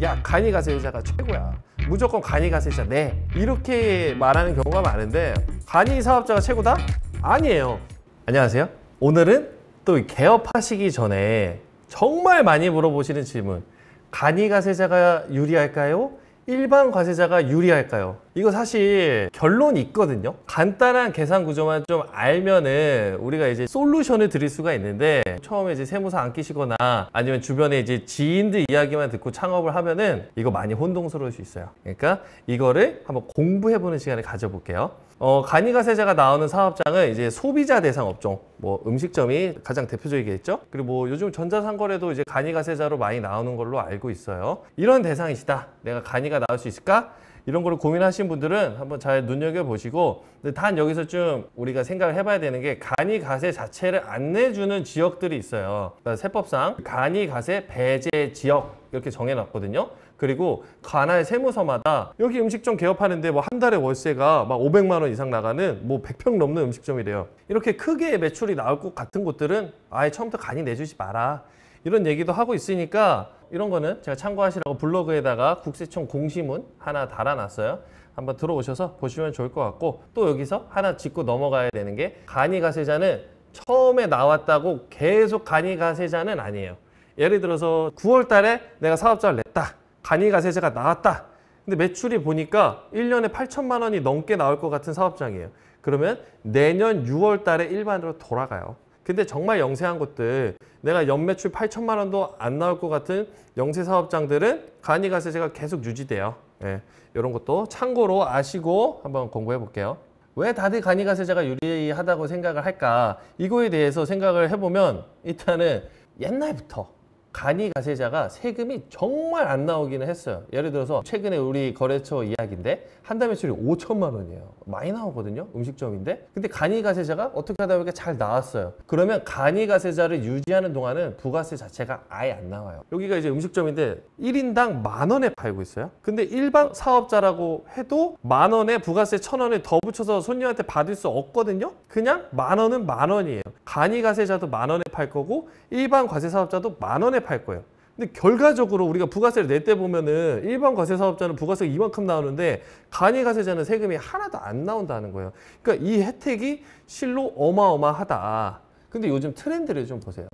야, 간이가세자가 최고야. 무조건 간이가세자 내. 이렇게 말하는 경우가 많은데 간이사업자가 최고다? 아니에요. 안녕하세요. 오늘은 또 개업하시기 전에 정말 많이 물어보시는 질문. 간이가세자가 유리할까요? 일반 과세자가 유리할까요? 이거 사실 결론이 있거든요. 간단한 계산 구조만 좀 알면은 우리가 이제 솔루션을 드릴 수가 있는데, 처음에 이제 세무사 안 끼시거나 아니면 주변에 이제 지인들 이야기만 듣고 창업을 하면은 이거 많이 혼동스러울 수 있어요. 그러니까 이거를 한번 공부해보는 시간을 가져볼게요. 간이가세자가 나오는 사업장은 이제 소비자 대상 업종, 뭐 음식점이 가장 대표적이겠죠. 그리고 뭐 요즘 전자상거래도 이제 간이가세자로 많이 나오는 걸로 알고 있어요. 이런 대상이시다, 내가 간이가 나올 수 있을까? 이런 거를 고민하신 분들은 한번 잘 눈여겨보시고, 근데 단 여기서 좀 우리가 생각을 해봐야 되는 게, 간이가세 자체를 안 내주는 지역들이 있어요. 그러니까 세법상 간이가세 배제 지역 이렇게 정해놨거든요. 그리고 관할 세무서마다 여기 음식점 개업하는데 뭐 한 달에 월세가 막 500만 원 이상 나가는 뭐 100평 넘는 음식점이래요. 이렇게 크게 매출이 나올 것 같은 곳들은 아예 처음부터 간이 내주지 마라, 이런 얘기도 하고 있으니까, 이런 거는 제가 참고하시라고 블로그에다가 국세청 공시문 하나 달아놨어요. 한번 들어오셔서 보시면 좋을 것 같고, 또 여기서 하나 짚고 넘어가야 되는 게, 간이가세자는 처음에 나왔다고 계속 간이가세자는 아니에요. 예를 들어서 9월 달에 내가 사업자를 냈다, 간이가세자가 나왔다. 근데 매출이 보니까 1년에 8천만 원이 넘게 나올 것 같은 사업장이에요. 그러면 내년 6월 달에 일반으로 돌아가요. 근데 정말 영세한 곳들, 내가 연매출 8천만 원도 안 나올 것 같은 영세 사업장들은 간이가세자가 계속 유지돼요. 예, 이런 것도 참고로 아시고 한번 공부해 볼게요. 왜 다들 간이가세자가 유리하다고 생각을 할까? 이거에 대해서 생각을 해보면, 일단은 옛날부터 간이가세자가 세금이 정말 안 나오기는 했어요. 예를 들어서 최근에 우리 거래처 이야기인데, 한 달 매출이 5천만 원이에요. 많이 나오거든요, 음식점인데. 근데 간이가세자가 어떻게 하다 보니까 잘 나왔어요. 그러면 간이가세자를 유지하는 동안은 부가세 자체가 아예 안 나와요. 여기가 이제 음식점인데 1인당 10,000원에 팔고 있어요. 근데 일반 사업자라고 해도 10,000원에 부가세 1,000원을 더 붙여서 손님한테 받을 수 없거든요. 그냥 10,000원은 10,000원이에요. 간이가세자도 10,000원에 팔 거고, 일반 과세사업자도 10,000원에 팔 거예요. 근데 결과적으로 우리가 부가세를 낼 때 보면은 일반 과세사업자는 부가세가 이만큼 나오는데 간이가세자는 세금이 하나도 안 나온다는 거예요. 그러니까 이 혜택이 실로 어마어마하다. 근데 요즘 트렌드를 좀 보세요.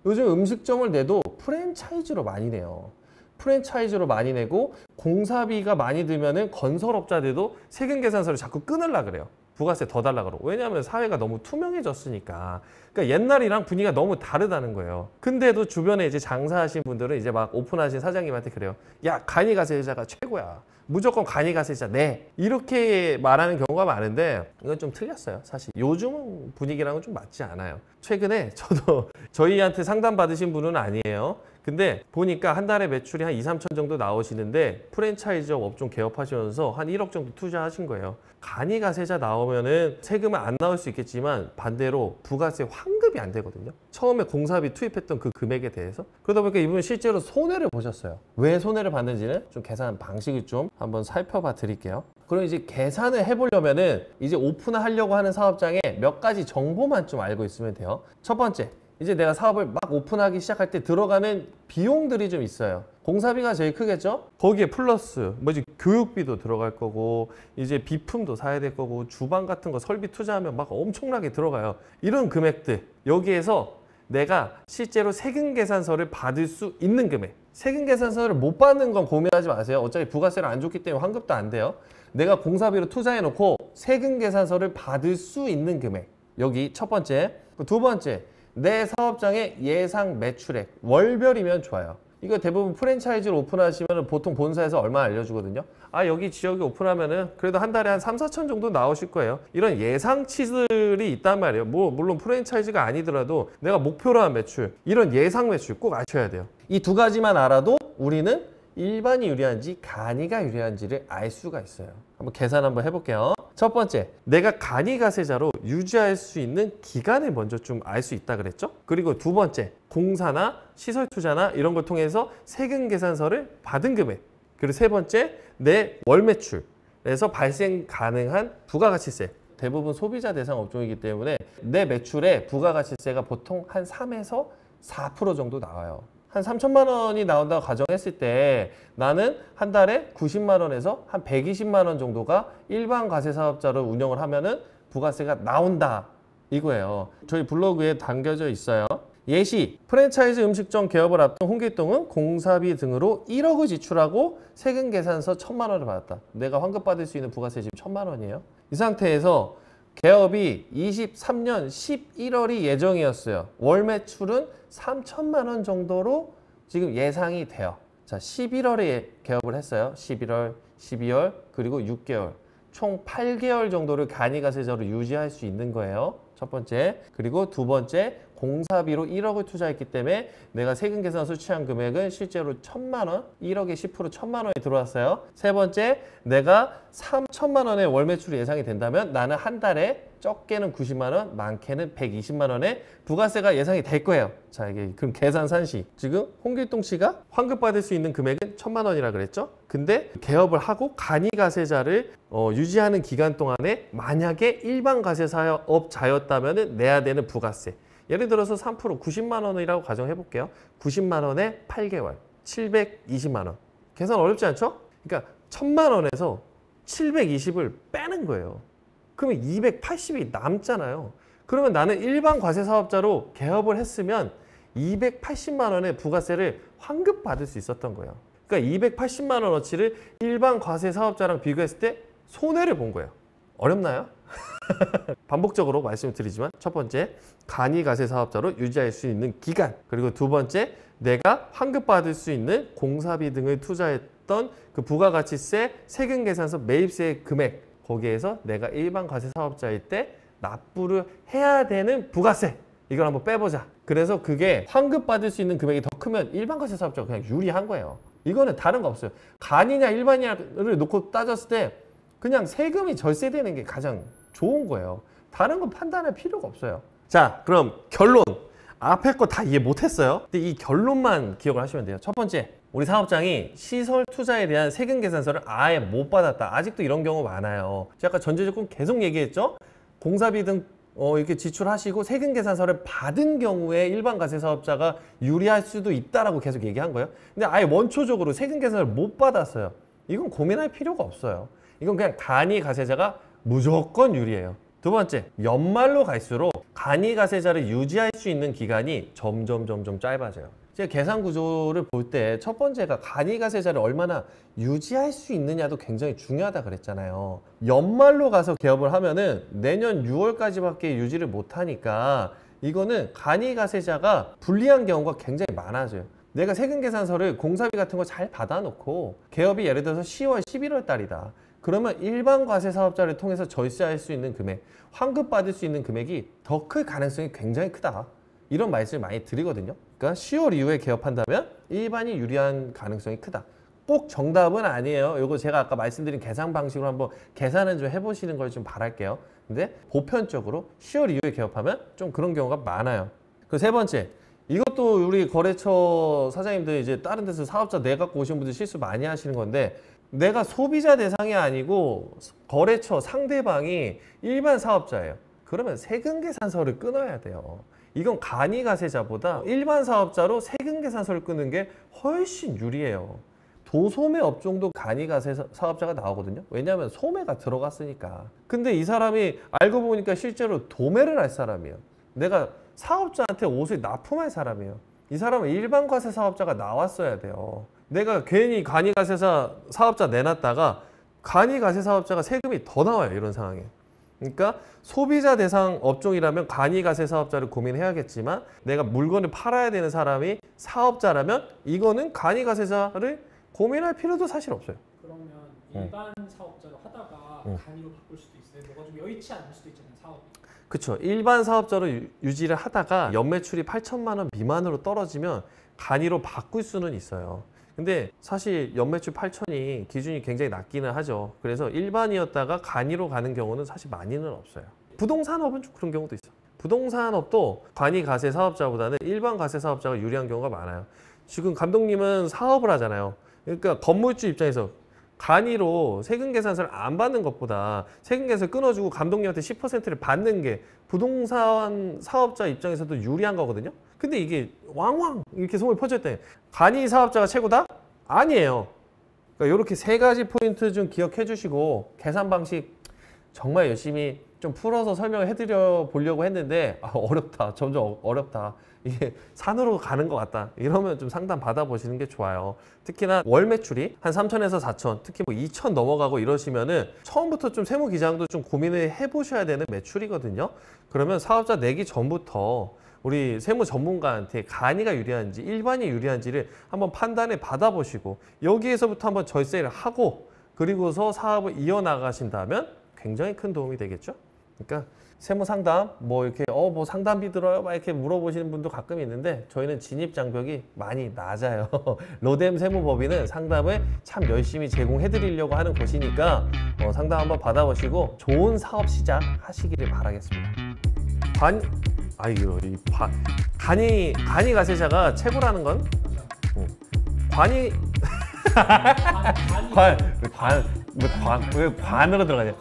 요즘 음식점을 내도 프랜차이즈로 많이 내요. 프랜차이즈로 많이 내고, 공사비가 많이 들면은 건설업자들도 세금 계산서를 자꾸 끊으려고 그래요. 부가세 더 달라 그러고. 왜냐하면 사회가 너무 투명해졌으니까. 그러니까 옛날이랑 분위기가 너무 다르다는 거예요. 근데도 주변에 이제 장사하신 분들은 이제 막 오픈하신 사장님한테 그래요. 야, 간이가세자가 최고야. 무조건 간이가세자 내. 이렇게 말하는 경우가 많은데, 이건 좀 틀렸어요. 사실 요즘 분위기랑은 좀 맞지 않아요. 최근에 저도 저희한테 상담 받으신 분은 아니에요. 근데 보니까 한 달에 매출이 한 2, 3천 정도 나오시는데 프랜차이즈 업종 개업하시면서 한 1억 정도 투자하신 거예요. 간이가세자 나오면은 세금은 안 나올 수 있겠지만, 반대로 부가세 환급이 안 되거든요. 처음에 공사비 투입했던 그 금액에 대해서. 그러다 보니까 이분은 실제로 손해를 보셨어요. 왜 손해를 봤는지는 좀 계산 방식을 좀 한번 살펴봐 드릴게요. 그럼 이제 계산을 해보려면은, 이제 오픈을 하려고 하는 사업장에 몇 가지 정보만 좀 알고 있으면 돼요. 첫 번째, 이제 내가 사업을 막 오픈하기 시작할 때 들어가는 비용들이 좀 있어요. 공사비가 제일 크겠죠? 거기에 플러스 뭐 이제 교육비도 들어갈 거고, 이제 비품도 사야 될 거고, 주방 같은 거 설비 투자하면 막 엄청나게 들어가요. 이런 금액들, 여기에서 내가 실제로 세금 계산서를 받을 수 있는 금액, 세금 계산서를 못 받는 건 고민하지 마세요. 어차피 부가세를 안 줬기 때문에 환급도 안 돼요. 내가 공사비로 투자해 놓고 세금 계산서를 받을 수 있는 금액, 여기 첫 번째. 두 번째, 내 사업장의 예상 매출액, 월별이면 좋아요. 이거 대부분 프랜차이즈로 오픈하시면 보통 본사에서 얼마 알려주거든요. 아, 여기 지역에 오픈하면은 그래도 한 달에 한 3, 4천 정도 나오실 거예요. 이런 예상치들이 있단 말이에요. 뭐 물론 프랜차이즈가 아니더라도 내가 목표로 한 매출, 이런 예상 매출 꼭 아셔야 돼요. 이 두 가지만 알아도 우리는 일반이 유리한지 간이가 유리한지를 알 수가 있어요. 한번 계산 한번 해볼게요. 첫 번째, 내가 간이가세자로 유지할 수 있는 기간을 먼저 좀 알 수 있다 그랬죠? 그리고 두 번째, 공사나 시설 투자나 이런 걸 통해서 세금 계산서를 받은 금액. 그리고 세 번째, 내 월 매출에서 발생 가능한 부가가치세. 대부분 소비자 대상 업종이기 때문에 내 매출에 부가가치세가 보통 한 3에서 4% 정도 나와요. 한 3천만 원이 나온다고 가정했을 때 나는 한 달에 90만 원에서 한 120만 원 정도가 일반 과세 사업자로 운영을 하면은 부가세가 나온다 이거예요. 저희 블로그에 담겨져 있어요. 예시, 프랜차이즈 음식점 개업을 앞둔 홍길동은 공사비 등으로 1억을 지출하고 세금 계산서 1,000만 원을 받았다. 내가 환급받을 수 있는 부가세 지금 1,000만 원이에요. 이 상태에서 개업이 23년 11월이 예정이었어요. 월 매출은 3천만 원 정도로 지금 예상이 돼요. 자, 11월에 개업을 했어요. 11월, 12월, 그리고 6개월. 총 8개월 정도를 간이가세자로 유지할 수 있는 거예요. 첫 번째. 그리고 두 번째, 공사비로 1억을 투자했기 때문에 내가 세금 계산서 취한 금액은 실제로 1,000만 원, 1억에 10% 1,000만 원이 들어왔어요. 세 번째, 내가 3천만 원의 월 매출이 예상이 된다면 나는 한 달에 적게는 90만 원, 많게는 120만 원의 부가세가 예상이 될 거예요. 자, 이게 그럼 계산산시. 지금 홍길동 씨가 환급받을 수 있는 금액은 1,000만 원이라 그랬죠? 근데 개업을 하고 간이가세자를 유지하는 기간 동안에 만약에 일반 가세사업자였다면 내야 되는 부가세. 예를 들어서 3% 90만 원이라고 가정해 볼게요. 90만 원에 8개월, 720만 원. 계산 어렵지 않죠? 그러니까 1,000만 원에서 720을 빼는 거예요. 그러면 280이 남잖아요. 그러면 나는 일반 과세 사업자로 개업을 했으면 280만 원의 부가세를 환급받을 수 있었던 거예요. 그러니까 280만 원어치를 일반 과세 사업자랑 비교했을 때 손해를 본 거예요. 어렵나요? 반복적으로 말씀을 드리지만 첫 번째, 간이가세 사업자로 유지할 수 있는 기간, 그리고 두 번째, 내가 환급받을 수 있는 공사비 등을 투자했던 그 부가가치세, 세금계산서 매입세 금액, 거기에서 내가 일반 과세 사업자일 때 납부를 해야 되는 부가세, 이걸 한번 빼보자. 그래서 그게 환급받을 수 있는 금액이 더 크면 일반 과세 사업자가 그냥 유리한 거예요. 이거는 다른 거 없어요. 간이냐 일반이냐를 놓고 따졌을 때 그냥 세금이 절세되는 게 가장 좋은 거예요. 다른 건 판단할 필요가 없어요. 자, 그럼 결론. 앞에 거 다 이해 못했어요. 근데 이 결론만 기억을 하시면 돼요. 첫 번째, 우리 사업장이 시설 투자에 대한 세금 계산서를 아예 못 받았다. 아직도 이런 경우 많아요. 제가 아까 전제조건 계속 얘기했죠. 공사비 등 이렇게 지출하시고 세금 계산서를 받은 경우에 일반 과세 사업자가 유리할 수도 있다라고 계속 얘기한 거예요. 근데 아예 원초적으로 세금 계산을 못 받았어요. 이건 고민할 필요가 없어요. 이건 그냥 간이가세자가 무조건 유리해요. 두 번째, 연말로 갈수록 간이가세자를 유지할 수 있는 기간이 점점 짧아져요. 제가 계산 구조를 볼 때 첫 번째가 간이가세자를 얼마나 유지할 수 있느냐도 굉장히 중요하다 그랬잖아요. 연말로 가서 개업을 하면은 내년 6월까지밖에 유지를 못하니까 이거는 간이가세자가 불리한 경우가 굉장히 많아져요. 내가 세금계산서를 공사비 같은 거 잘 받아놓고 개업이 예를 들어서 10월, 11월 달이다. 그러면 일반 과세 사업자를 통해서 절세할 수 있는 금액, 환급받을 수 있는 금액이 더 클 가능성이 굉장히 크다. 이런 말씀을 많이 드리거든요. 그러니까 10월 이후에 개업한다면 일반이 유리한 가능성이 크다. 꼭 정답은 아니에요. 이거 제가 아까 말씀드린 계산 방식으로 한번 계산을 좀 해보시는 걸 좀 바랄게요. 근데 보편적으로 10월 이후에 개업하면 좀 그런 경우가 많아요. 그 세 번째, 이것도 우리 거래처 사장님들 이제 다른 데서 사업자 내 갖고 오신 분들 실수 많이 하시는 건데, 내가 소비자 대상이 아니고 거래처 상대방이 일반 사업자예요. 그러면 세금계산서를 끊어야 돼요. 이건 간이가세자보다 일반 사업자로 세금계산서를 끊는 게 훨씬 유리해요. 도소매 업종도 간이가세 사업자가 나오거든요. 왜냐하면 소매가 들어갔으니까. 근데 이 사람이 알고 보니까 실제로 도매를 할 사람이에요. 내가 사업자한테 옷을 납품할 사람이에요. 이 사람은 일반 과세 사업자가 나왔어야 돼요. 내가 괜히 간이가세사 사업자 내놨다가 간이가세 사업자가 세금이 더 나와요. 이런 상황에. 그러니까 소비자 대상 업종이라면 간이가세 사업자를 고민해야겠지만 내가 물건을 팔아야 되는 사람이 사업자라면 이거는 간이가세자를 고민할 필요도 사실 없어요. 그러면 일반 사업자로 하다가 간이로 바꿀 수도 있어요. 뭐가 좀 여의치 않을 수도 있잖아요. 사업이. 그렇죠. 일반 사업자로 유지를 하다가 연매출이 8천만 원 미만으로 떨어지면 간이로 바꿀 수는 있어요. 근데 사실 연매출 8천이 기준이 굉장히 낮기는 하죠. 그래서 일반이었다가 간이로 가는 경우는 사실 많이는 없어요. 부동산업은 좀 그런 경우도 있어요. 부동산업도 간이가세 사업자보다는 일반 가세 사업자가 유리한 경우가 많아요. 지금 감독님은 사업을 하잖아요. 그러니까 건물주 입장에서 간이로 세금 계산서를 안 받는 것보다 세금 계산서 끊어주고 감독님한테 10%를 받는 게 부동산 사업자 입장에서도 유리한 거거든요. 근데 이게 왕왕 이렇게 소문이 퍼졌대. 간이 사업자가 최고다? 아니에요. 그러니까 이렇게 세 가지 포인트 좀 기억해 주시고 계산 방식 정말 열심히 좀 풀어서 설명을 해드려 보려고 했는데 어렵다. 점점 어렵다. 이게 산으로 가는 것 같다. 이러면 좀 상담 받아보시는 게 좋아요. 특히나 월 매출이 한 3천에서 4천, 특히 뭐 2천 넘어가고 이러시면은 처음부터 좀 세무 기장도 좀 고민을 해보셔야 되는 매출이거든요. 그러면 사업자 내기 전부터 우리 세무 전문가한테 간이가 유리한지 일반이 유리한지를 한번 판단해 받아보시고 여기에서부터 한번 절세를 하고 그리고서 사업을 이어나가신다면 굉장히 큰 도움이 되겠죠. 그러니까 세무 상담 뭐 이렇게 뭐 상담비 들어요? 막 이렇게 물어보시는 분도 가끔 있는데 저희는 진입 장벽이 많이 낮아요. 로뎀 세무법인은 상담을 참 열심히 제공해 드리려고 하는 곳이니까 상담 한번 받아보시고 좋은 사업 시작 하시기를 바라겠습니다. 간이 가세자가 최고라는 건 관이 간이 왜 관으로 들어가냐?